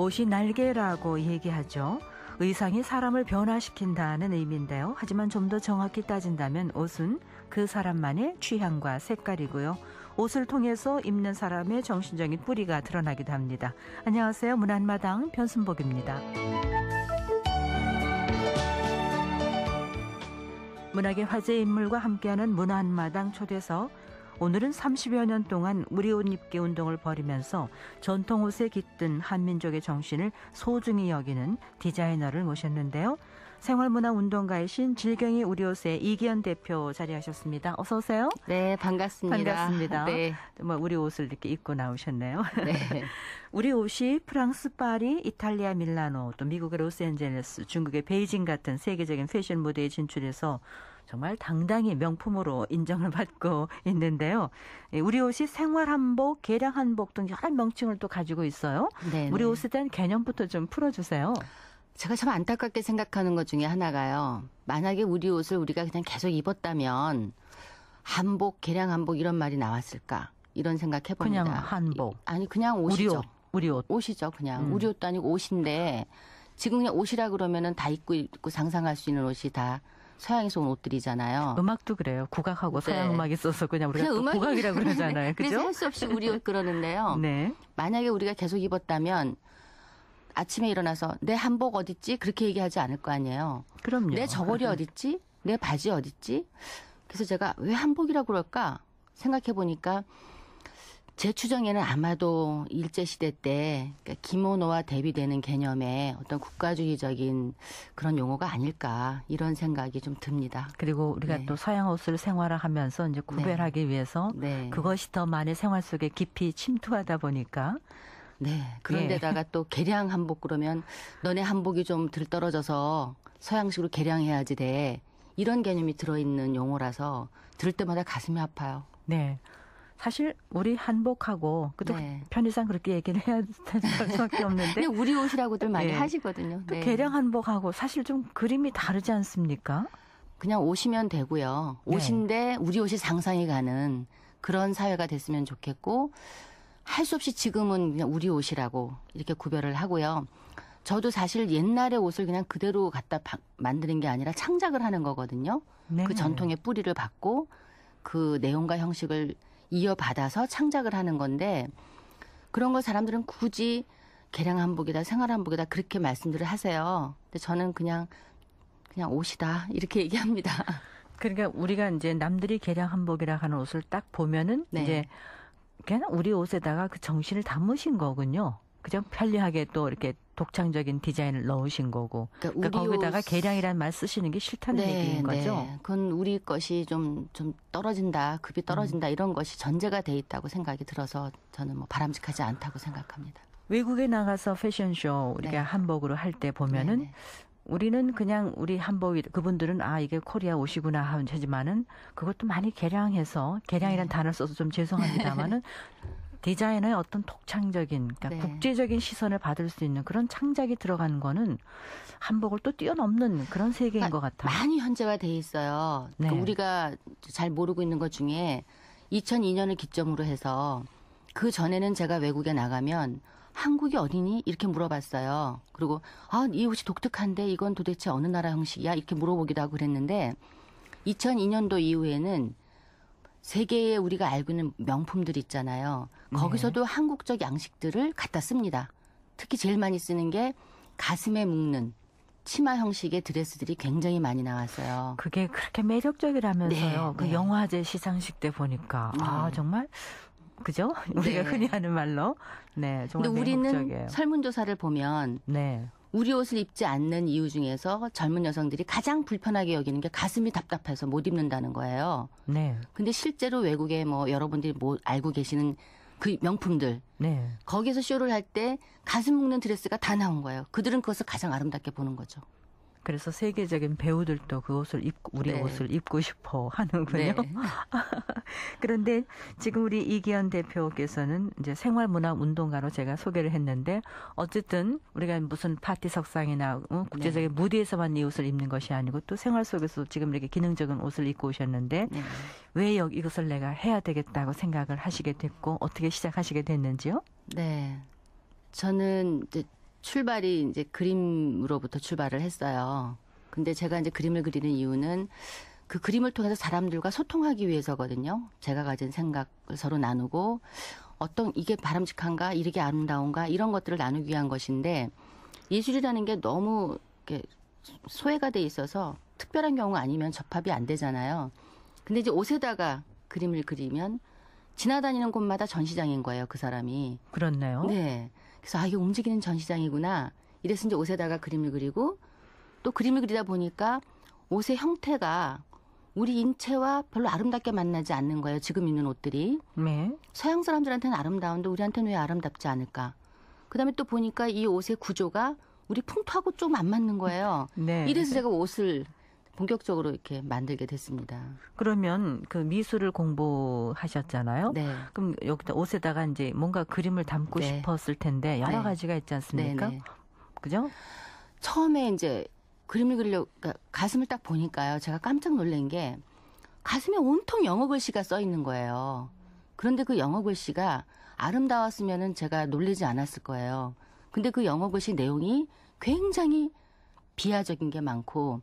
옷이 날개라고 얘기하죠. 의상이 사람을 변화시킨다는 의미인데요. 하지만 좀 더 정확히 따진다면 옷은 그 사람만의 취향과 색깔이고요. 옷을 통해서 입는 사람의 정신적인 뿌리가 드러나기도 합니다. 안녕하세요. 문화한마당 변순복입니다. 문학의 화제 인물과 함께하는 문화한마당 초대석. 오늘은 30여 년 동안 우리 옷 입기 운동을 벌이면서 전통 옷에 깃든 한민족의 정신을 소중히 여기는 디자이너를 모셨는데요. 생활문화운동가이신 질경이 우리 옷의 이기현 대표 자리하셨습니다. 어서 오세요. 네, 반갑습니다. 반갑습니다. 네. 우리 옷을 이렇게 입고 나오셨네요. 네. 우리 옷이 프랑스 파리, 이탈리아 밀라노, 또 미국의 로스앤젤레스, 중국의 베이징 같은 세계적인 패션 무대에 진출해서 정말 당당히 명품으로 인정을 받고 있는데요. 우리 옷이 생활한복, 개량한복 등 여러 명칭을 또 가지고 있어요. 네네. 우리 옷에 대한 개념부터 좀 풀어주세요. 제가 참 안타깝게 생각하는 것 중에 하나가요. 만약에 우리 옷을 우리가 그냥 계속 입었다면 한복, 개량한복 이런 말이 나왔을까? 이런 생각해봅니다. 그냥 한복. 아니 그냥 옷이죠. 우리 옷. 옷이죠. 그냥 우리 옷도 아니고 옷인데 지금 그냥 옷이라 그러면은 다 입고 상상할 수 있는 옷이 다 서양에서 온 옷들이잖아요. 음악도 그래요. 국악하고 서양 음악이 있어서 그냥 우리가 또 국악이라고 그러잖아요. 그죠? 그래서 할 수 없이 우리 옷 그러는데요. 네. 만약에 우리가 계속 입었다면 아침에 일어나서 내 한복 어딨지? 그렇게 얘기하지 않을 거 아니에요. 그럼요. 내 저고리 어딨지? 내 바지 어딨지? 그래서 제가 왜 한복이라고 그럴까 생각해 보니까 제 추정에는 아마도 일제시대 때 그러니까 기모노와 대비되는 개념의 어떤 국가주의적인 그런 용어가 아닐까 이런 생각이 좀 듭니다. 그리고 우리가 네. 또 서양 옷을 생활화하면서 이제 구별하기 네. 위해서 네. 그것이 더 많은 생활 속에 깊이 침투하다 보니까 네. 그런데다가 예. 또 개량 한복 그러면 너네 한복이 좀 들떨어져서 서양식으로 개량해야지 돼. 이런 개념이 들어있는 용어라서 들을 때마다 가슴이 아파요. 네. 사실 우리 한복하고 그것도 네. 편의상 그렇게 얘기를 해야 될 수밖에 없는데 그냥 우리 옷이라고들 많이 네. 하시거든요. 네. 개량 한복하고 사실 좀 그림이 다르지 않습니까? 그냥 옷이면 되고요. 네. 옷인데 우리 옷이 상상이 가는 그런 사회가 됐으면 좋겠고 할 수 없이 지금은 그냥 우리 옷이라고 이렇게 구별을 하고요. 저도 사실 옛날의 옷을 그냥 그대로 갖다 만드는 게 아니라 창작을 하는 거거든요. 네. 그 전통의 뿌리를 받고 그 내용과 형식을 이어받아서 창작을 하는 건데 그런 거 사람들은 굳이 개량 한복이다 생활 한복이다 그렇게 말씀들을 하세요. 근데 저는 그냥 옷이다 이렇게 얘기합니다. 그러니까 우리가 이제 남들이 개량 한복이라 하는 옷을 딱 보면은 네. 이제 그냥 우리 옷에다가 그 정신을 담으신 거군요. 그냥 편리하게 또 이렇게 독창적인 디자인을 넣으신 거고. 그러니까 거기다가 개량이라는 말 쓰시는 게 싫다는 네, 얘기인 거죠. 네. 그건 우리 것이 좀 떨어진다, 급이 떨어진다 이런 것이 전제가 돼 있다고 생각이 들어서 저는 뭐 바람직하지 않다고 생각합니다. 외국에 나가서 패션쇼 우리가 네. 한복으로 할 때 보면은 네네. 우리는 그냥 우리 한복이 그분들은 이게 코리아 옷이구나 하지만은 그것도 많이 개량해서 개량이라는 단어를 써서 좀 죄송합니다만은 디자이너의 어떤 독창적인 그러니까 네. 국제적인 시선을 받을 수 있는 그런 창작이 들어가는 거는 한복을 또 뛰어넘는 그런 세계인 것 같아요. 많이 현재화돼 있어요. 네. 우리가 잘 모르고 있는 것 중에 2002년을 기점으로 해서 그 전에는 제가 외국에 나가면 한국이 어디니? 이렇게 물어봤어요. 그리고 이 옷이 독특한데 이건 도대체 어느 나라 형식이야? 이렇게 물어보기도 하고 그랬는데 2002년도 이후에는 세계에 우리가 알고 있는 명품들 있잖아요. 거기서도 네. 한국적 양식들을 갖다 씁니다. 특히 제일 많이 쓰는 게 가슴에 묶는 치마 형식의 드레스들이 굉장히 많이 나왔어요. 그게 그렇게 매력적이라면서요. 네, 그 네. 영화제 시상식 때 보니까 정말 그죠? 우리가 네. 흔히 하는 말로 네 정말 근데 매력적이에요. 우리는 설문조사를 보면 네. 우리 옷을 입지 않는 이유 중에서 젊은 여성들이 가장 불편하게 여기는 게 가슴이 답답해서 못 입는다는 거예요. 네. 근데 실제로 외국에 뭐 여러분들이 뭐 알고 계시는 그 명품들. 네. 거기에서 쇼를 할 때 가슴 묶는 드레스가 다 나온 거예요. 그들은 그것을 가장 아름답게 보는 거죠. 그래서 세계적인 배우들도 그 옷을 입고 우리 네. 옷을 입고 싶어 하는군요. 네. 그런데 지금 우리 이기현 대표께서는 이제 생활문화운동가로 제가 소개를 했는데 어쨌든 우리가 무슨 파티 석상이나 국제적인 네. 무대에서만 이 옷을 입는 것이 아니고 또 생활 속에서 지금 이렇게 기능적인 옷을 입고 오셨는데 네. 왜 이것을 내가 해야 되겠다고 생각을 하시게 됐고 어떻게 시작하시게 됐는지요? 네. 저는 이제 출발이 이제 그림으로부터 출발을 했어요. 근데 제가 이제 그림을 그리는 이유는 그 그림을 통해서 사람들과 소통하기 위해서거든요. 제가 가진 생각을 서로 나누고 어떤 이게 바람직한가, 이렇게 아름다운가 이런 것들을 나누기 위한 것인데 예술이라는 게 너무 이렇게 소외가 돼 있어서 특별한 경우 아니면 접합이 안 되잖아요. 근데 이제 옷에다가 그림을 그리면 지나다니는 곳마다 전시장인 거예요, 그 사람이. 그렇네요. 네. 그래서 아, 이게 움직이는 전시장이구나. 이래서 이제 옷에다가 그림을 그리고 또 그림을 그리다 보니까 옷의 형태가 우리 인체와 별로 아름답게 만나지 않는 거예요. 지금 입는 옷들이. 네. 서양 사람들한테는 아름다운데 우리한테는 왜 아름답지 않을까? 그다음에 또 보니까 이 옷의 구조가 우리 풍토하고 좀 안 맞는 거예요. 네. 이래서 제가 옷을 본격적으로 이렇게 만들게 됐습니다. 그러면 그 미술을 공부하셨잖아요. 네. 그럼 여기다 옷에다가 이제 뭔가 그림을 담고 네. 싶었을 텐데 여러 네. 가지가 있지 않습니까? 네, 네. 그죠? 처음에 이제 그림을 그리려고 그러니까 가슴을 딱 보니까요. 제가 깜짝 놀란 게 가슴에 온통 영어 글씨가 써 있는 거예요. 그런데 그 영어 글씨가 아름다웠으면은 제가 놀라지 않았을 거예요. 근데 그 영어 글씨 내용이 굉장히 비하적인 게 많고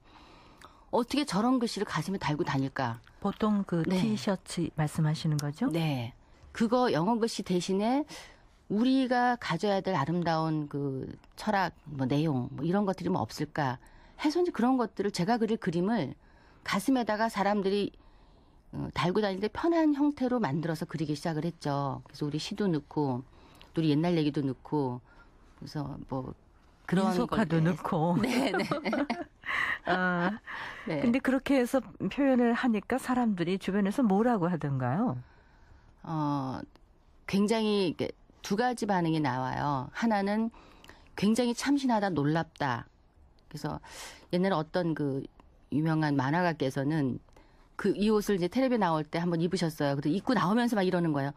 어떻게 저런 글씨를 가슴에 달고 다닐까? 보통 그 네. 티셔츠 말씀하시는 거죠? 네. 그거 영어 글씨 대신에 우리가 가져야 될 아름다운 그 철학, 뭐 내용, 뭐 이런 것들이 뭐 없을까 해서 이제 그런 것들을 제가 그릴 그림을 가슴에다가 사람들이 달고 다닐 때 편한 형태로 만들어서 그리기 시작을 했죠. 그래서 우리 시도 넣고, 또 우리 옛날 얘기도 넣고, 그래서 뭐 그런 민속화도 걸, 네. 넣고. 네, 네. 아, 네. 근데 그렇게 해서 표현을 하니까 사람들이 주변에서 뭐라고 하던가요? 굉장히 이렇게 두 가지 반응이 나와요. 하나는 굉장히 참신하다, 놀랍다. 그래서 옛날에 어떤 그 유명한 만화가께서는 그 이 옷을 이제 텔레비에 나올 때 한번 입으셨어요. 그래서 입고 나오면서 막 이러는 거예요.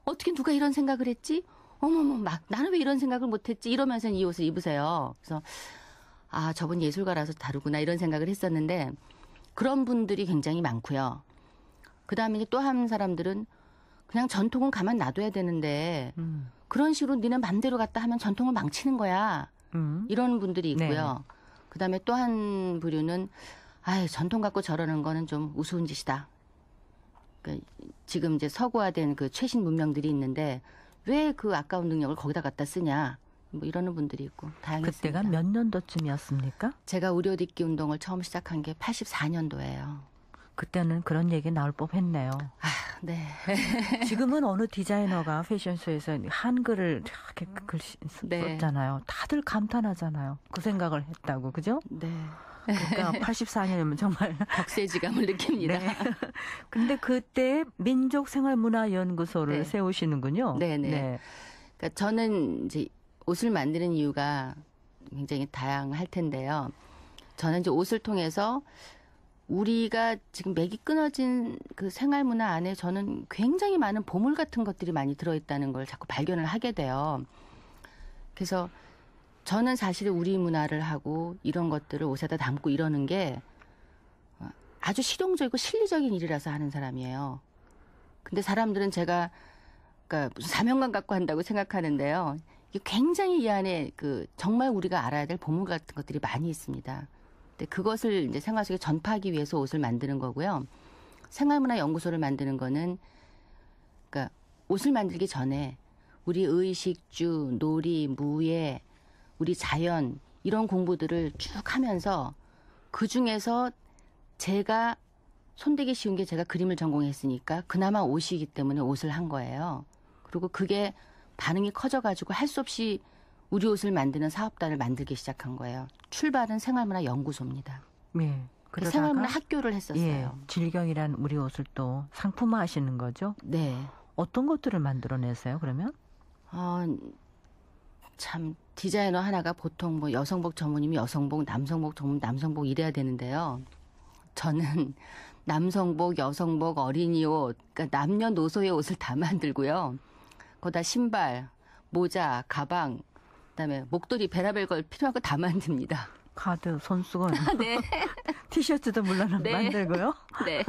어떻게 누가 이런 생각을 했지? 어머머, 막 나는 왜 이런 생각을 못했지? 이러면서 이 옷을 입으세요. 그래서 아, 저분 예술가라서 다르구나 이런 생각을 했었는데 그런 분들이 굉장히 많고요. 그다음에 이제 또 한 사람들은 그냥 전통은 가만 놔둬야 되는데 그런 식으로 니네 맘대로 갔다 하면 전통을 망치는 거야. 이런 분들이 있고요. 네. 그다음에 또 한 부류는 아유, 전통 갖고 저러는 거는 좀 우스운 짓이다. 그러니까 지금 이제 서구화된 그 최신 문명들이 있는데 왜 그 아까운 능력을 거기다 갖다 쓰냐. 뭐 이러는 분들이 있고 다양했습니다. 그때가 몇 년도쯤이었습니까? 제가 의료딛기 운동을 처음 시작한 게 84년도예요. 그때는 그런 얘기 나올 법했네요. 아, 네. 지금은 어느 디자이너가 패션쇼에서 한글을 이렇게 글씨 네. 썼잖아요. 다들 감탄하잖아요. 그 생각을 했다고, 그죠? 네. 그러니까 84년이면 정말. 격세지감을 느낍니다. 네. 근데 그때 민족생활문화연구소를 네. 세우시는군요. 네네. 네. 그러니까 저는 이제 옷을 만드는 이유가 굉장히 다양할 텐데요. 저는 이제 옷을 통해서 우리가 지금 맥이 끊어진 그 생활문화 안에 저는 굉장히 많은 보물 같은 것들이 많이 들어있다는 걸 자꾸 발견을 하게 돼요. 그래서 저는 사실 우리 문화를 하고 이런 것들을 옷에다 담고 이러는 게 아주 실용적이고 실리적인 일이라서 하는 사람이에요. 근데 사람들은 제가 그러니까 무슨 사명감 갖고 한다고 생각하는데요. 이게 굉장히 이 안에 그 정말 우리가 알아야 될 보물 같은 것들이 많이 있습니다. 근데 그것을 이제 생활 속에 전파하기 위해서 옷을 만드는 거고요. 생활문화연구소를 만드는 거는 그러니까 옷을 만들기 전에 우리 의식주, 놀이, 무예, 우리 자연 이런 공부들을 쭉 하면서 그 중에서 제가 손대기 쉬운 게 제가 그림을 전공했으니까 그나마 옷이기 때문에 옷을 한 거예요. 그리고 그게 반응이 커져가지고 할 수 없이 우리 옷을 만드는 사업단을 만들기 시작한 거예요. 출발은 생활문화연구소입니다. 네. 그래서 생활문화 학교를 했었어요. 예, 질경이란 우리 옷을 또 상품화하시는 거죠? 네. 어떤 것들을 만들어내세요, 그러면? 참 디자이너 하나가 보통 뭐 여성복 전문이면 여성복, 남성복 전문 남성복 이래야 되는데요. 저는 남성복, 여성복, 어린이 옷, 그러니까 남녀노소의 옷을 다 만들고요. 거기다 신발, 모자, 가방, 그다음에 목도리, 베라벨 걸 필요한 거 다 만듭니다. 카드, 손수건, 네. 티셔츠도 물론 네. 만들고요. 네.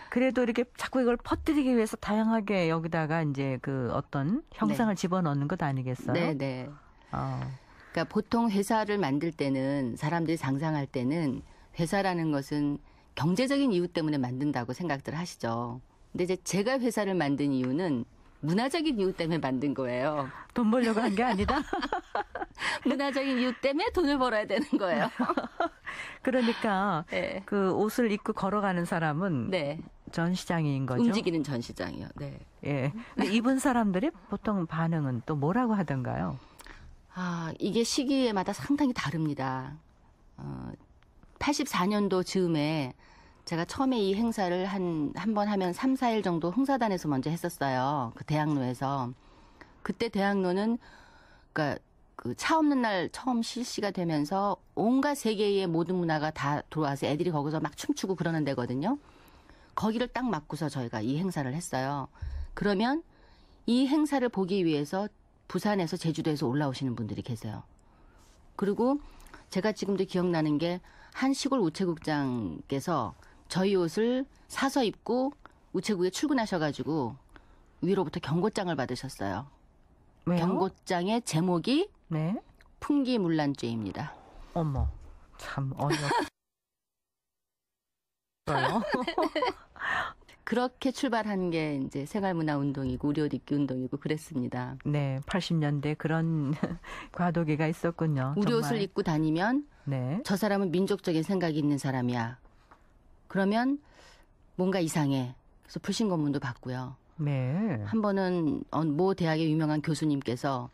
그래도 이렇게 자꾸 이걸 퍼뜨리기 위해서 다양하게 여기다가 이제 그 어떤 형상을 집어넣는 것 아니겠어요? 네, 네. 그러니까 보통 회사를 만들 때는 사람들이 상상할 때는 회사라는 것은 경제적인 이유 때문에 만든다고 생각들 하시죠. 근데 이제 제가 회사를 만든 이유는 문화적인 이유 때문에 만든 거예요. 돈 벌려고 한 게 아니다? 문화적인 이유 때문에 돈을 벌어야 되는 거예요. 그러니까 네. 그 옷을 입고 걸어가는 사람은 네. 전시장인 거죠. 움직이는 전시장이요. 네. 예. 근데 입은 사람들이 보통 반응은 또 뭐라고 하던가요? 이게 시기마다 상당히 다릅니다. 84년도 즈음에 제가 처음에 이 행사를 한 번 하면 3, 4일 정도 홍사단에서 먼저 했었어요. 그 대학로에서. 그때 대학로는 그러니까 그 차 없는 날 처음 실시가 되면서 온갖 세계의 모든 문화가 다 들어와서 애들이 거기서 막 춤추고 그러는 데거든요. 거기를 딱 맞고서 저희가 이 행사를 했어요. 그러면 이 행사를 보기 위해서 부산에서 제주도에서 올라오시는 분들이 계세요. 그리고 제가 지금도 기억나는 게 한 시골 우체국장께서 저희 옷을 사서 입고 우체국에 출근하셔가지고 위로부터 경고장을 받으셨어요. 왜요? 경고장의 제목이 네. 풍기문란죄입니다. 어머, 참 어이없어요. 그렇게 출발한 게 이제 생활문화운동이고 우리 옷 입기 운동이고 그랬습니다. 네, 80년대 그런 과도기가 있었군요. 우리 정말. 옷을 입고 다니면 네. 저 사람은 민족적인 생각이 있는 사람이야. 그러면 뭔가 이상해. 그래서 불신검문도 받고요. 네. 한 번은 모 대학의 유명한 교수님께서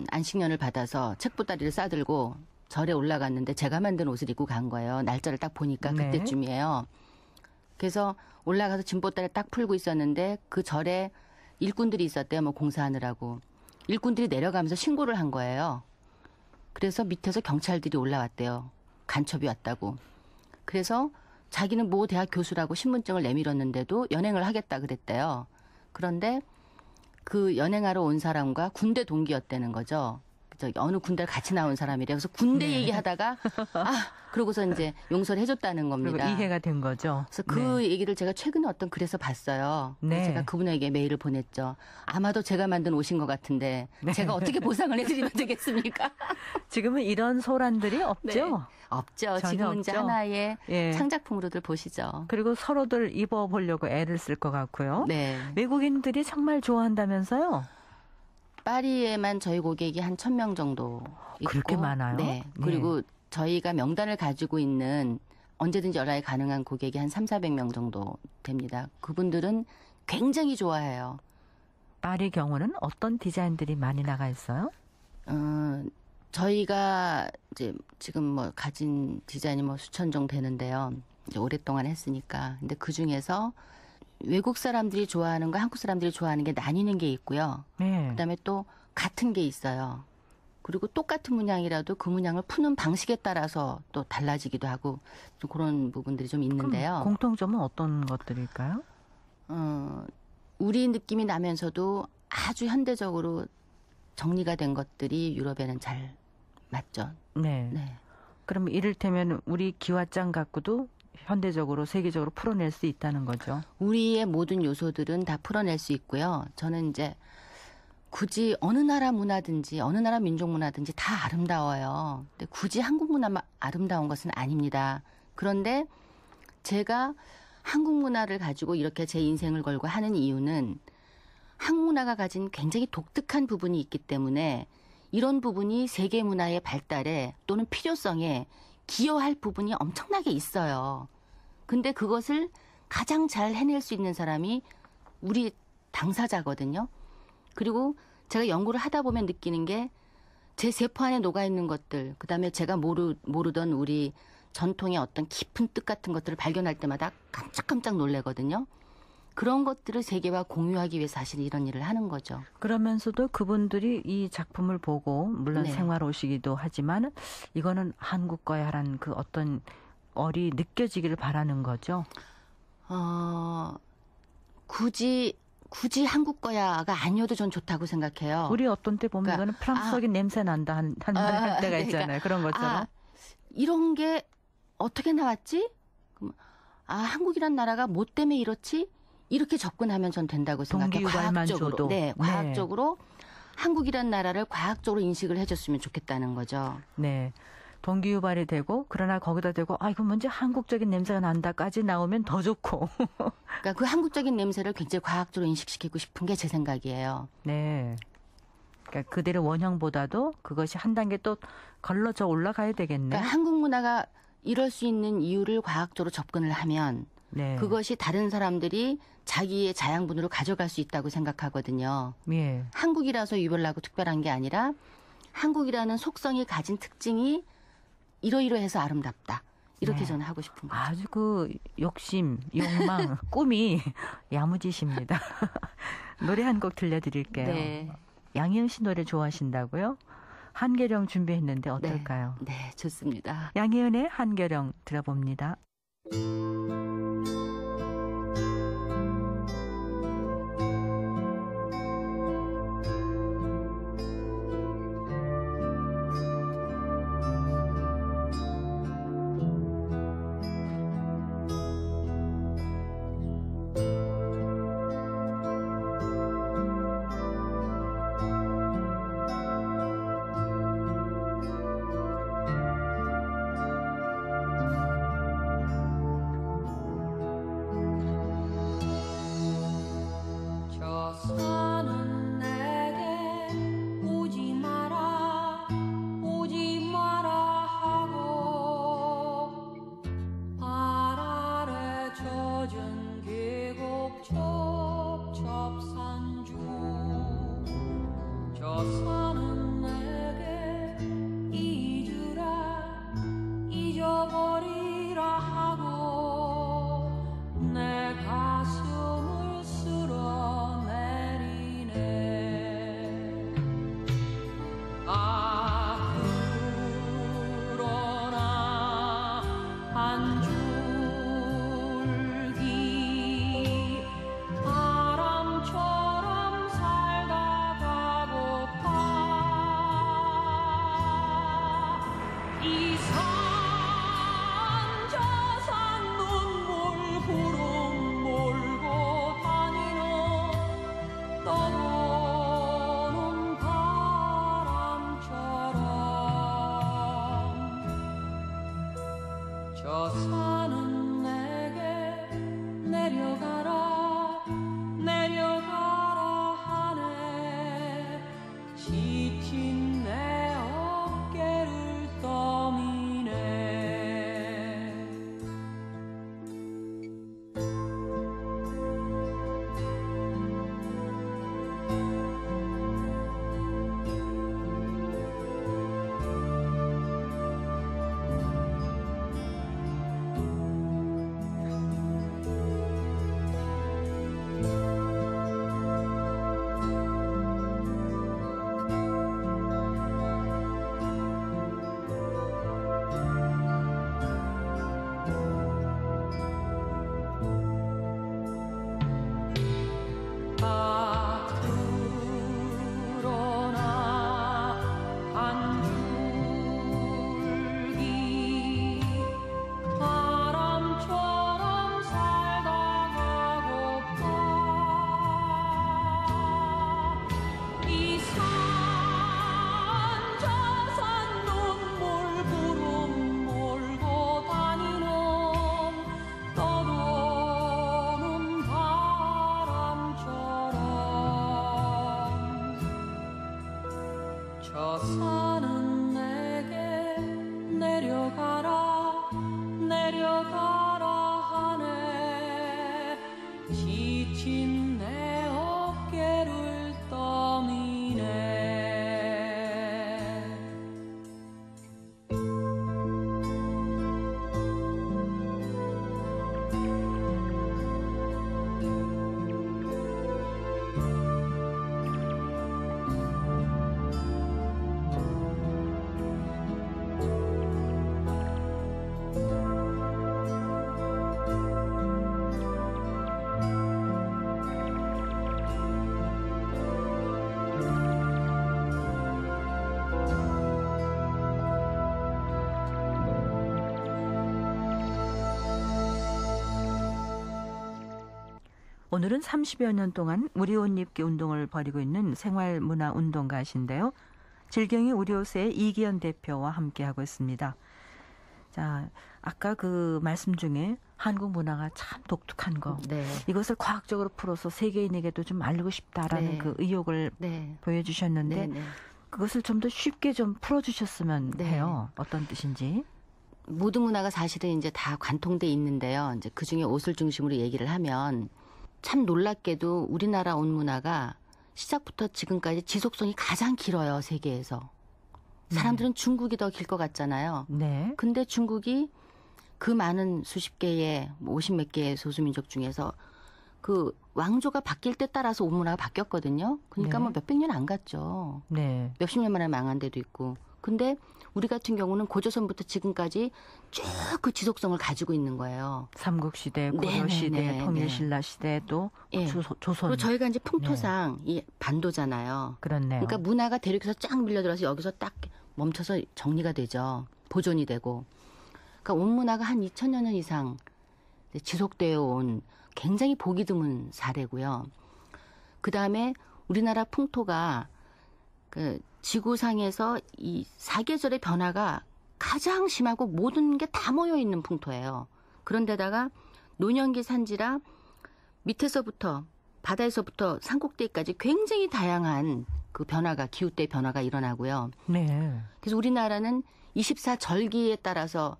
안식년을 받아서 책보따리를 싸들고 절에 올라갔는데 제가 만든 옷을 입고 간 거예요. 날짜를 딱 보니까 네. 그때쯤이에요. 그래서 올라가서 짐보따리를 딱 풀고 있었는데 그 절에 일꾼들이 있었대요. 뭐 공사하느라고. 일꾼들이 내려가면서 신고를 한 거예요. 그래서 밑에서 경찰들이 올라왔대요. 간첩이 왔다고. 그래서 자기는 모 대학 교수라고 신분증을 내밀었는데도 연행을 하겠다 그랬대요. 그런데 그 연행하러 온 사람과 군대 동기였다는 거죠. 저기 어느 군대를 같이 나온 사람이래요. 그래서 군대 네. 얘기하다가 그러고서 이제 용서를 해줬다는 겁니다. 그리고 이해가 된 거죠. 그래서 그 얘기를 제가 최근에 어떤 글에서 봤어요. 네. 그래서 제가 그분에게 메일을 보냈죠. 아마도 제가 만든 옷인 것 같은데 네. 제가 어떻게 보상을 해드리면 되겠습니까? 지금은 이런 소란들이 없죠. 네. 없죠. 전혀 지금은 이제 없죠. 하나의 예. 창작품으로들 보시죠. 그리고 서로들 입어보려고 애를 쓸 것 같고요. 네. 외국인들이 정말 좋아한다면서요? 파리에만 저희 고객이 한 1,000명 정도 있고. 그렇게 많아요? 네. 그리고 저희가 명단을 가지고 있는 언제든지 연락이 가능한 고객이 한 3,400명 정도 됩니다. 그분들은 굉장히 좋아해요. 파리 경우는 어떤 디자인들이 많이 나가 있어요? 저희가 이제 지금 뭐 가진 디자인이 뭐 수천 종 되는데요. 이제 오랫동안 했으니까. 근데 그 중에서 외국 사람들이 좋아하는 거, 한국 사람들이 좋아하는 게 나뉘는 게 있고요. 네. 그다음에 또 같은 게 있어요. 그리고 똑같은 문양이라도 그 문양을 푸는 방식에 따라서 또 달라지기도 하고 좀 그런 부분들이 좀 있는데요. 그럼 공통점은 어떤 것들일까요? 우리 느낌이 나면서도 아주 현대적으로 정리가 된 것들이 유럽에는 잘 맞죠. 네. 네. 그럼 이를테면 우리 기와장 갖고도 현대적으로 세계적으로 풀어낼 수 있다는 거죠. 우리의 모든 요소들은 다 풀어낼 수 있고요. 저는 이제 굳이 어느 나라 문화든지 어느 나라 민족 문화든지 다 아름다워요. 근데 굳이 한국 문화만 아름다운 것은 아닙니다. 그런데 제가 한국 문화를 가지고 이렇게 제 인생을 걸고 하는 이유는 한국 문화가 가진 굉장히 독특한 부분이 있기 때문에 이런 부분이 세계 문화의 발달에 또는 필요성에 기여할 부분이 엄청나게 있어요. 근데 그것을 가장 잘 해낼 수 있는 사람이 우리 당사자거든요. 그리고 제가 연구를 하다 보면 느끼는 게 제 세포 안에 녹아있는 것들, 그다음에 제가 모르던 우리 전통의 어떤 깊은 뜻 같은 것들을 발견할 때마다 깜짝깜짝 놀래거든요. 그런 것들을 세계와 공유하기 위해서 사실 이런 일을 하는 거죠. 그러면서도 그분들이 이 작품을 보고 물론 네. 생활 옷이기도 하지만 이거는 한국 거야라는 그 어떤 얼이 느껴지기를 바라는 거죠. 굳이 한국 거야가 아니어도 전 좋다고 생각해요. 우리 어떤 때 보면 그러니까, 이거는 프랑스적인 냄새 난다 할 때가 그러니까, 있잖아요. 그런 것처럼. 이런 게 어떻게 나왔지? 그럼, 한국이란 나라가 뭐 때문에 이렇지? 이렇게 접근하면 전 된다고 생각해요. 동기유발만 과학적으로. 줘도. 네, 과학적으로 한국이란 나라를 과학적으로 인식을 해줬으면 좋겠다는 거죠. 네. 동기유발이 되고 그러나 거기다 대고 이거 뭔지 한국적인 냄새가 난다까지 나오면 더 좋고. 그러니까 그 한국적인 냄새를 굉장히 과학적으로 인식시키고 싶은 게 제 생각이에요. 네. 그러니까 그대로 원형보다도 그것이 한 단계 또 걸러져 올라가야 되겠네. 그러니까 한국 문화가 이럴 수 있는 이유를 과학적으로 접근을 하면 네. 그것이 다른 사람들이 자기의 자양분으로 가져갈 수 있다고 생각하거든요. 예. 한국이라서 유별나고 특별한 게 아니라 한국이라는 속성이 가진 특징이 이러이러해서 아름답다. 이렇게 네. 저는 하고 싶은 거죠. 아주 그 욕심, 욕망, 꿈이 야무지십니다. 노래 한 곡 들려드릴게요. 네. 양희은 씨 노래 좋아하신다고요? 한계령 준비했는데 어떨까요? 네, 좋습니다. 양희은의 한계령 들어봅니다. 저 산은 내게 내려가라 내려가라 하네 지친 내 어깨를 떠미네 저 산은 내게 내려가라 내려가라 하네 지친 내 어깨를 떠미네 오늘은 30여 년 동안 우리 옷 입기 운동을 벌이고 있는 생활문화운동가신데요. 질경이 우리 옷의 이기현 대표와 함께하고 있습니다. 자, 아까 그 말씀 중에 한국 문화가 참 독특한 거. 네. 이것을 과학적으로 풀어서 세계인에게도 좀 알리고 싶다라는 네. 그 의욕을 네. 보여주셨는데 네. 그것을 좀 더 쉽게 좀 풀어주셨으면 네. 해요. 어떤 뜻인지. 모든 문화가 사실은 이제 다 관통돼 있는데요. 이제 그 중에 옷을 중심으로 얘기를 하면 참 놀랍게도 우리나라 옷 문화가 시작부터 지금까지 지속성이 가장 길어요. 세계에서. 사람들은 중국이 더 길 것 같잖아요. 네. 근데 중국이 그 많은 수십 개의 50몇 개의 소수민족 중에서 그 왕조가 바뀔 때 따라서 옷 문화가 바뀌었거든요. 그러니까 네. 뭐 몇백 년 안 갔죠. 네. 몇십 년 만에 망한 데도 있고. 근데 우리 같은 경우는 고조선부터 지금까지 쭉 그 지속성을 가지고 있는 거예요. 삼국시대, 네네네, 고려시대, 네. 통일신라시대 또 예. 조선. 그리고 저희가 이제 풍토상 이 반도잖아요. 그렇네요. 그러니까 문화가 대륙에서 쫙 밀려들어서 여기서 딱 멈춰서 정리가 되죠. 보존이 되고. 그러니까 옷 문화가 한 2000여 년 이상 지속되어 온 굉장히 보기 드문 사례고요. 그다음에 우리나라 풍토가 그 지구상에서 이 사계절의 변화가 가장 심하고 모든 게 다 모여 있는 풍토예요. 그런데다가 노년기 산지라 밑에서부터 바다에서부터 산꼭대기까지 굉장히 다양한 그 변화가 기후대 변화가 일어나고요. 네. 그래서 우리나라는 24절기에 따라서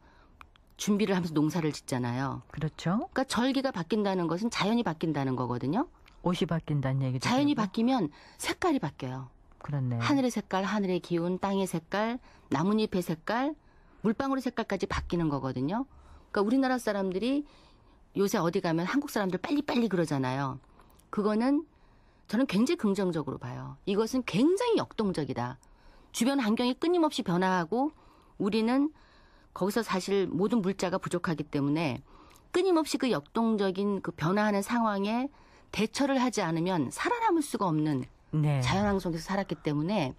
준비를 하면서 농사를 짓잖아요. 그렇죠. 그러니까 절기가 바뀐다는 것은 자연이 바뀐다는 거거든요. 옷이 바뀐다는 얘기죠. 자연이 바뀌면 색깔이 바뀌어요. 그렇네. 하늘의 색깔, 하늘의 기운, 땅의 색깔, 나뭇잎의 색깔, 물방울의 색깔까지 바뀌는 거거든요. 그러니까 우리나라 사람들이 요새 어디 가면 한국 사람들 빨리빨리 그러잖아요. 그거는 저는 굉장히 긍정적으로 봐요. 이것은 굉장히 역동적이다. 주변 환경이 끊임없이 변화하고 우리는 거기서 사실 모든 물자가 부족하기 때문에 끊임없이 그 역동적인 그 변화하는 상황에 대처를 하지 않으면 살아남을 수가 없는 네. 자연환경 속에서 살았기 때문에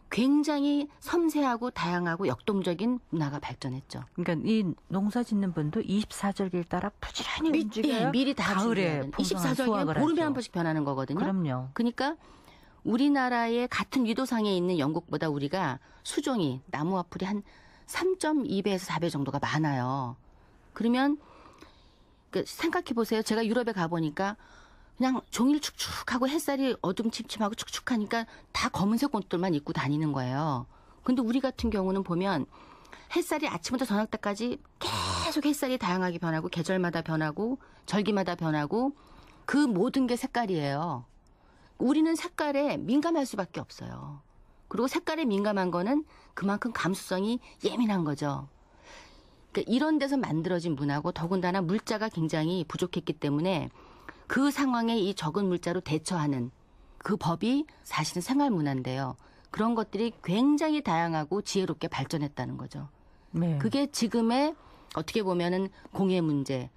굉장히 섬세하고 다양하고 역동적인 문화가 발전했죠. 그러니까 이 농사 짓는 분도 24절기를 따라 부지런히 움직여요. 미리 다 가을에 24절기는 보름에 한 번씩 변하는 거거든요. 그럼요. 그러니까 우리나라의 같은 위도상에 있는 영국보다 우리가 수종이 나무와 풀이 한 3.2배에서 4배 정도가 많아요. 그러면 생각해 보세요. 제가 유럽에 가보니까 그냥 종일 축축하고 햇살이 어둠침침하고 축축하니까 다 검은색 옷들만 입고 다니는 거예요. 근데 우리 같은 경우는 보면 햇살이 아침부터 저녁 때까지 계속 햇살이 다양하게 변하고 계절마다 변하고 절기마다 변하고 그 모든 게 색깔이에요. 우리는 색깔에 민감할 수밖에 없어요. 그리고 색깔에 민감한 거는 그만큼 감수성이 예민한 거죠. 그러니까 이런 데서 만들어진 문화고 더군다나 물자가 굉장히 부족했기 때문에 그 상황에 이 적은 물자로 대처하는 그 법이 사실은 생활 문화인데요. 그런 것들이 굉장히 다양하고 지혜롭게 발전했다는 거죠. 네. 그게 지금의 어떻게 보면은 공해 문제,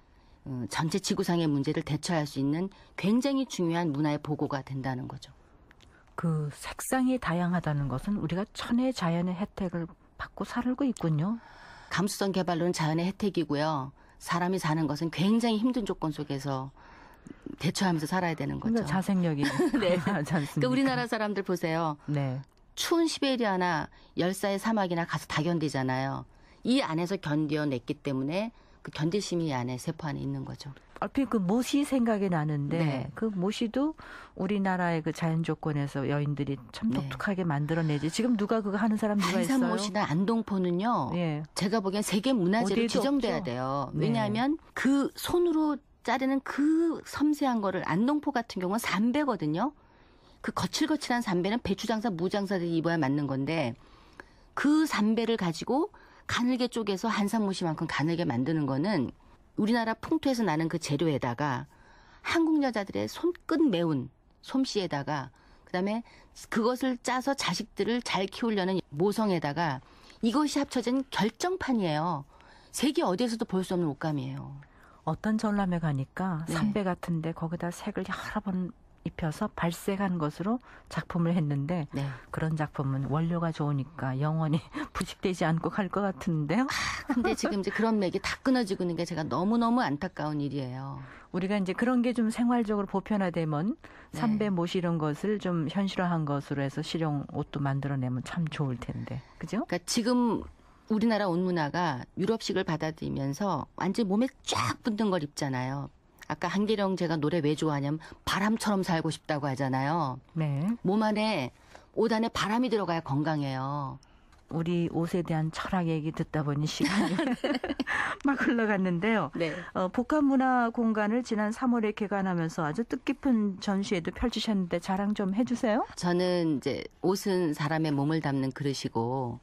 전체 지구상의 문제를 대처할 수 있는 굉장히 중요한 문화의 보고가 된다는 거죠. 그 색상이 다양하다는 것은 우리가 천혜 자연의 혜택을 받고 살고 있군요. 감수성 개발로는 자연의 혜택이고요. 사람이 사는 것은 굉장히 힘든 조건 속에서 대처하면서 살아야 되는 거죠. 그러니까 자생력이 네. 강하지 않습니까? 그러니까 우리나라 사람들 보세요. 네. 추운 시베리아나 열사의 사막이나 가서 다 견디잖아요. 이 안에서 견뎌냈기 때문에 그 견디심이 이 안에 세포 안에 있는 거죠. 얼핏 그 모시 생각이 나는데 네. 그 모시도 우리나라의 그 자연 조건에서 여인들이 참 네. 독특하게 만들어내지. 지금 누가 그거 하는 사람 누가 있어요? 한산모시나 안동포는요. 예. 제가 보기엔 세계 문화재로 어디에도 지정돼야 없죠. 돼요. 네. 왜냐하면 그 손으로 자르는 그 섬세한 거를 안동포 같은 경우는 삼배거든요. 그 거칠거칠한 삼배는 배추장사, 무장사들이 입어야 맞는 건데 그 삼배를 가지고 가늘게 쪼개서 한산모시만큼 가늘게 만드는 거는 우리나라 풍토에서 나는 그 재료에다가 한국 여자들의 손끝 매운 솜씨에다가 그다음에 그것을 짜서 자식들을 잘 키우려는 모성에다가 이것이 합쳐진 결정판이에요. 세계 어디에서도 볼 수 없는 옷감이에요. 어떤 전람회 가니까 네. 삼배 같은데 거기다 색을 여러 번 입혀서 발색한 것으로 작품을 했는데 네. 그런 작품은 원료가 좋으니까 영원히 부식되지 않고 갈 것 같은데요. 근데 지금 이제 그런 맥이 다 끊어지고 있는 게 제가 너무너무 안타까운 일이에요. 우리가 이제 그런 게 좀 생활적으로 보편화되면 네. 삼배 못 이런 것을 좀 현실화한 것으로 해서 실용 옷도 만들어내면 참 좋을 텐데. 그죠? 그러니까 지금 우리나라 옷 문화가 유럽식을 받아들이면서 완전히 몸에 쫙 붙는 걸 입잖아요. 아까 한계령 제가 노래 왜 좋아하냐면 바람처럼 살고 싶다고 하잖아요. 네. 몸 안에 옷 안에 바람이 들어가야 건강해요. 우리 옷에 대한 철학 얘기 듣다 보니 시간이 막 흘러갔는데요. 네. 복합문화 공간을 지난 3월에 개관하면서 아주 뜻깊은 전시회도 펼치셨는데 자랑 좀 해주세요. 저는 이제 옷은 사람의 몸을 담는 그릇이고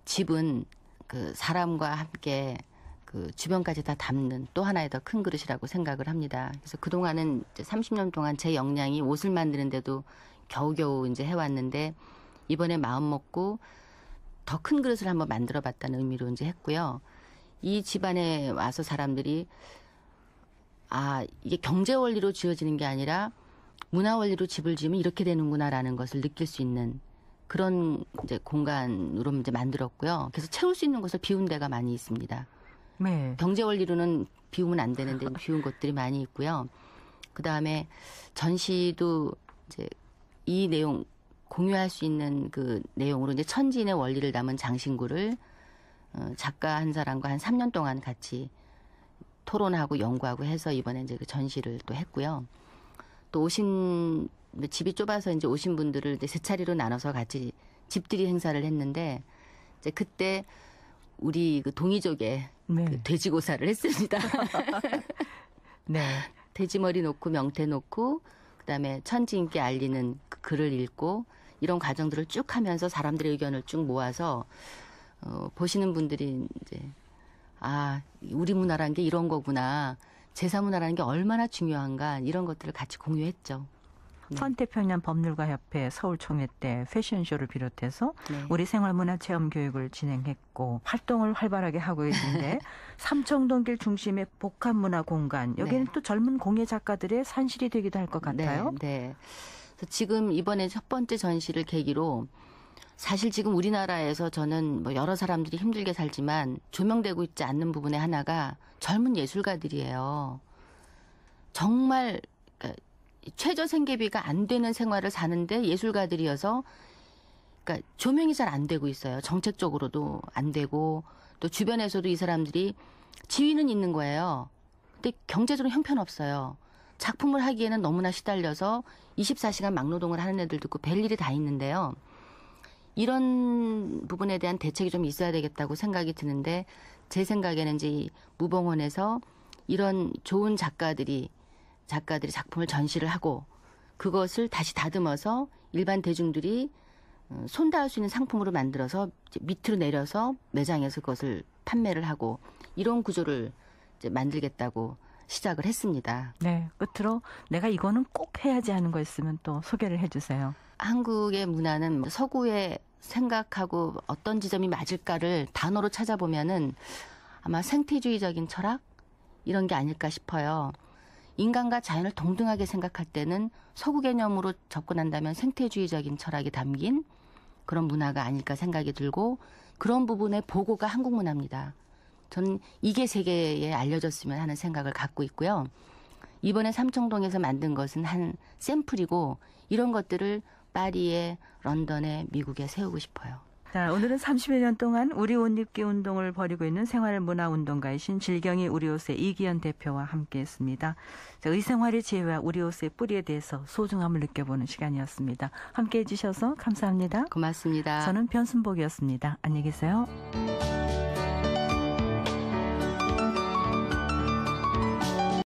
집은 그 사람과 함께 그 주변까지 다 담는 또 하나의 더 큰 그릇이라고 생각을 합니다. 그래서 그동안은 이제 30년 동안 제 역량이 옷을 만드는데도 겨우겨우 이제 해왔는데 이번에 마음 먹고 더 큰 그릇을 한번 만들어 봤다는 의미로 이제 했고요. 이 집안에 와서 사람들이 아, 이게 경제 원리로 지어지는 게 아니라 문화 원리로 집을 지으면 이렇게 되는구나라는 것을 느낄 수 있는 그런 이제 공간으로 이제 만들었고요. 그래서 채울 수 있는 곳을 비운 데가 많이 있습니다. 네. 경제 원리로는 비우면 안 되는데 비운 곳들이 많이 있고요. 그 다음에 전시도 이제 이 내용 공유할 수 있는 그 내용으로 이제 천지인의 원리를 담은 장신구를 작가 한 사람과 한 3년 동안 같이 토론하고 연구하고 해서 이번에 이제 그 전시를 또 했고요. 또 오신 집이 좁아서 이제 오신 분들을 이제 세 차례로 나눠서 같이 집들이 행사를 했는데 이제 그때 우리 그 동이족의 네. 그 돼지고사를 했습니다. 네. 돼지머리 놓고 명태 놓고 그다음에 천지인께 알리는 그 글을 읽고 이런 과정들을 쭉 하면서 사람들의 의견을 쭉 모아서 보시는 분들이 이제 아 우리 문화라는 게 이런 거구나 제사 문화라는 게 얼마나 중요한가 이런 것들을 같이 공유했죠. 네. 헌태평양 법률가협회 서울총회 때 패션쇼를 비롯해서 네. 우리 생활문화체험교육을 진행했고 활동을 활발하게 하고 있는데 삼청동길 중심의 복합문화공간 여기는 네. 또 젊은 공예 작가들의 산실이 되기도 할 것 같아요. 네, 네. 그래서 지금 이번에 첫 번째 전시를 계기로 사실 지금 우리나라에서 저는 뭐 여러 사람들이 힘들게 살지만 조명되고 있지 않는 부분의 하나가 젊은 예술가들이에요. 정말 그러니까 최저 생계비가 안 되는 생활을 사는데 예술가들이어서 그러니까 조명이 잘 안 되고 있어요. 정책적으로도 안 되고 또 주변에서도 이 사람들이 지위는 있는 거예요. 근데 경제적으로 형편없어요. 작품을 하기에는 너무나 시달려서 24시간 막노동을 하는 애들도 있고 별 일이 다 있는데요. 이런 부분에 대한 대책이 좀 있어야 되겠다고 생각이 드는데 제 생각에는 이제 무봉원에서 이런 좋은 작가들이 작품을 전시를 하고 그것을 다시 다듬어서 일반 대중들이 손 닿을 수 있는 상품으로 만들어서 이제 밑으로 내려서 매장에서 그것을 판매를 하고 이런 구조를 이제 만들겠다고 시작을 했습니다. 네, 끝으로 내가 이거는 꼭 해야지 하는 거 있으면 또 소개를 해주세요. 한국의 문화는 서구의 생각하고 어떤 지점이 맞을까를 단어로 찾아보면은 아마 생태주의적인 철학 이런 게 아닐까 싶어요. 인간과 자연을 동등하게 생각할 때는 서구 개념으로 접근한다면 생태주의적인 철학이 담긴 그런 문화가 아닐까 생각이 들고 그런 부분의 보고가 한국 문화입니다. 저는 이게 세계에 알려졌으면 하는 생각을 갖고 있고요. 이번에 삼청동에서 만든 것은 한 샘플이고 이런 것들을 파리에, 런던에, 미국에 세우고 싶어요. 자, 오늘은 30여 년 동안 우리 옷 입기 운동을 벌이고 있는 생활문화운동가이신 질경이 우리옷의 이기현 대표와 함께했습니다. 자, 의생활의 지혜와 우리옷의 뿌리에 대해서 소중함을 느껴보는 시간이었습니다. 함께해 주셔서 감사합니다. 고맙습니다. 저는 변순복이었습니다. 안녕히 계세요.